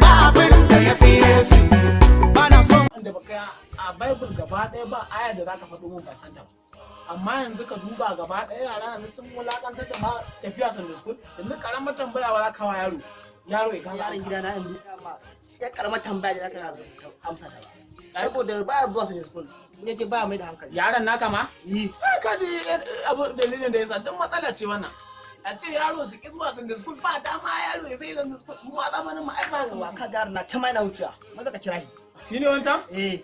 ba abin da ya fiye su. Bana son da baka a Bible gaba ɗaya ba aya da zaka faɗo mun ba san da ba. Amma yanzu ka duba gaba ɗaya yara yanzu sun wulakantar da ma tafiya Sunday school. Yanzu karamar tambaya wa zaka wa yaro. Yaro ya kawo yaron gida na yanzu ya karamar tambaya da zaka amsa ta ba. Saboda baya zuwa Sunday school. In yace baya mai da hankali. Yaron naka ma? Yi. Ka ji abu dalilin da yasa duk matsala ce wannan. A ce yaro su ki zuwa Sunday school ba dama yaro ya sai Sunday school mu a zamanin mu ai ba Wa ka ga na ta mai na wuciya. Maza ka kira shi. Shi ne wancan? Eh.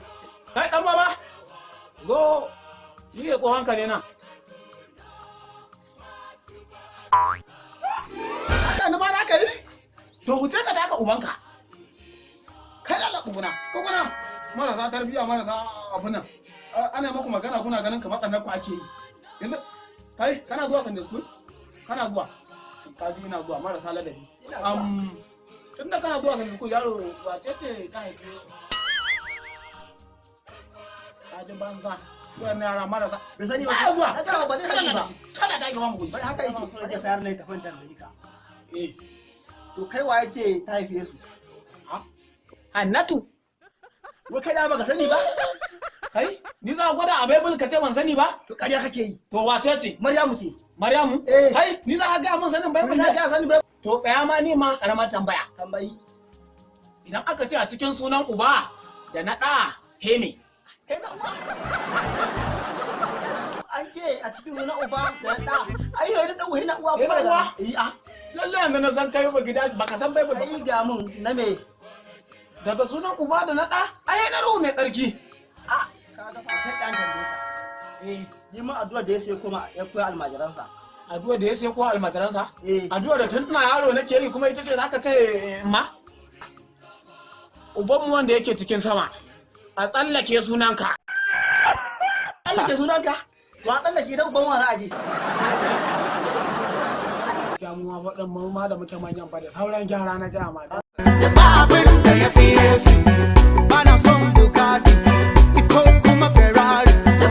Kai dan baba. Zo ni ne tsohon ka ne nan. Haka ni ma za ka yi? To huce ka taka ubanka. Kai lalla kuguna. Marasa tarbiyya marasa abun nan. Ana maku magana kuna ganin kamar tsannar ku ake yi. Yanzu kai kana zuwa Sunday school? Kana zuwa? Ka ji ina zuwa marasa ladabi. Tunda kana zuwa Sunday school yaro wace ce ta haife su? Ka ji banza. Wannan yara marasa. Bai sani ba. Ba zuwa. Na ga ba zai sani ba. Kana ta gaba mu gudu. Bai haka yake so ya fayar ne ta fanta da ka. Eh. To kai waye ce ta haife su? Hannatu. Wai kai da baka sani ba? Kai, ni za a gwada a Bible ka ce ban sani ba? To ƙarya kake yi. To wace ce? Maryamu ce. Maryamu? Eh. Kai, ni za a ga mun sanin Bible Na ne? ga sani ba. To tsaya ma ni ma karamar tambaya. Tambayi. Idan aka ce a cikin sunan uba da na ɗa hene. Kai na uba. An ce a cikin wani uba da ɗa. Ai yau da uwa na uwa Yana kuma uwa? Yi a. Lalle yanzu na san kai ba gida baka san Bible ba. Ai ga mun na me? Daga sunan uba da na ɗa, ai na ruhu mai tsarki. A ka ga fa kai dan tambaye ka. Eh, Yi mun addu'a da ya sai kuma ya koya almajiransa. addu'a da ya sai ko almajiransa? Eh. Addu'a da tun ina yaro nake yi kuma ita ce zaka ce ma? Ubanmu wanda yake cikin sama, a tsallake sunanka. Allah ke sunanka. To a tsallake dan uban wa za a je. Ya mu ma faɗin mu ma da muke manyan fa da sauran gyara na gyama.